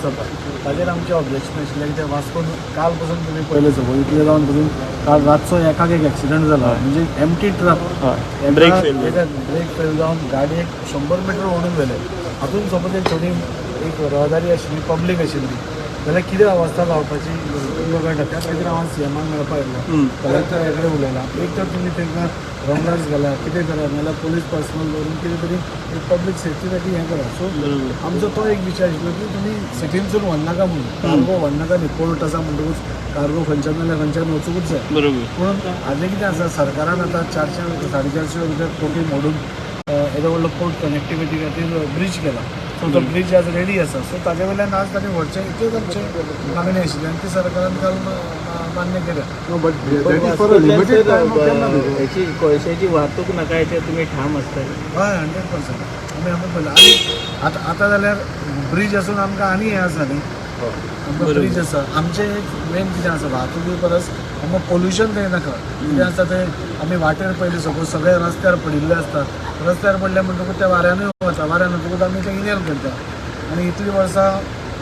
जाता ताजेर आमचें ऑब्जेक्शन आशिल्लें की ते वास्कोन काल पासून तुमी पयलें सकयल इतले जावन पसून काल रातचो एकाक एक एक्सिडंट जाला म्हणजे empty truck brake fail brake fail जावन गाडी एक 100 मीटर ओडून गेले हातून सपोज एक थोडी एक रहदारी आशिल्ली पब्लीक आशिल्ली जाल्यार कितें अवस्था जावपाची गव्हर्मेंट त्या खातीर हांव सीएमाक मेळपा येयलो कलेक्टरा कडेन उलयलां एक तर तुमी तांकां रंगास घाला कितें करा नाल्यार पुलीस पर्सनल दवरून कितें तरी एक पब्लीक सेफ्टी खातीर हें करा सो आमचो तो एक विचार आशिल्लो की तुमी सिटीनसून व्हरनाका म्हणून कार्गो व्हरनाका न्ही पोर्ट आसा म्हणटकूच कार्गो खंयच्यान नाल्यार खंयच्यान वचूंकूच जाय बरोबर पूण हाजें कितें आसा सरकारान आतां 400 450 रुपया कोटी मोडून येदो व्हडलो पोर्ट कनेक्टिविटी खातीर ब्रीज केला सो तो ब्रीज आज रेडी आसा सो ताजे वयल्यान आज ताणें व्हरचें इतलेच आमचें मागणी आशिल्ली आनी ती सरकारान काल मान्य केल्या याची कोळशाची वाहतूक नाका याचेर तुमी ठाम आसता हय 100% आमी पळयलां आनी आतां जाल्यार ब्रीज आसून आमकां आनी हें आसा न्ही आमकां ब्रीज आसा आमचें एक मेन कितें आसा वाहतुकी परस आमकां पोल्युशन थंय नाका कितें आसता तें आमी वाटेर पयलीं सपोज सगळे रस्त्यार पडिल्ले आसता रस्त्यार पडले म्हणटकूच त्या वाऱ्यानूय वता वाऱ्यान वतकूच आमी तें इनेल करता आनी इतलीं वर्सां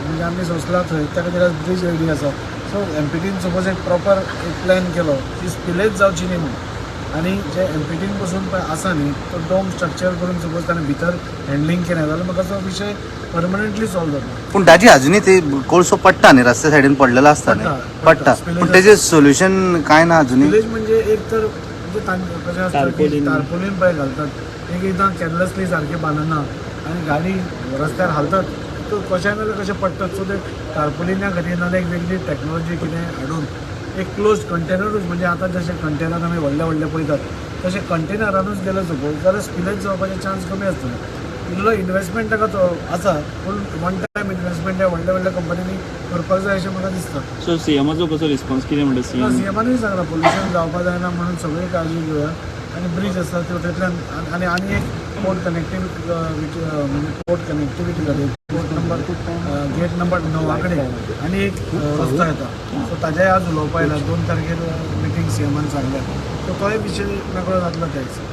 म्हणजे आमी सोंसला थंय त्या खातीर ब्रीज रेडी आसा सो एमपीटीन सपोज एक प्रॉपर एक प्लॅन केलो की स्पिलेज जावची न्ही म्हणून आनी जे एमपीटीन पसून पळय आसा न्ही तो डोम स्ट्रक्चर करून सपोज ताणें भितर हँडलिंग केलें जाल्यार म्हाका तो विशय परमनंटली सॉल्व जाता पूण ताजी अजुनूय ते कोळसो पडटा न्ही रस्त्या सायडीन पडलेलो आसता न्ही पडटा पूण तेजें सोल्युशन कांय ना अजुनूय स्पिलेज म्हणजे एक तर कशें आसता की टार्पोलीन पळय घालतात एक एकदां केरलेसली सारकें बांदना आनी गाडी रस्त्यार हालतात तो कशें नाल्यार कशें पडटात सो ते टार्पोलिना खातीर नाल्यार एक वेगळी टॅक्नोलॉजी कितें हाडून एक क्लोज कंटेनरूच म्हणजे आतां जशें कंटेनर आमी व्हडले व्हडले पळयतात तशें कंटेनरानूच गेले सपोज जाल्यार स्पिलेज जावपाचे चान्स कमी आसतले इल्लो इन्वेस्टमेंट ताका तो आसा पूण वन टायम इन्वेस्टमेंट ह्या व्हडल्या व्हडल्या कंपनींनी करपाक जाय अशें म्हाका दिसता सो सीएमाचो कसो रिस्पॉन्स कितें म्हणटा सीएम सीएमानूय सांगला पोल्युशन जावपाक जायना म्हणून सगळी काळजी घेवया आनी ब्रीज आसा तेतूंतल्यान आनी एक पोर्ट कनेक्टिविटी म्हणजे पोर्ट कनेक्टिविटी खातीर पोर्ट नंबर गेट नंबर 9 कडेन आनी एक रस्तो येता सो ताजेय आज उलोवपा आयला 2 तारखेर मिटींग सीएमान सांगल्या सो तोय विशय मेकळो जातलो तेच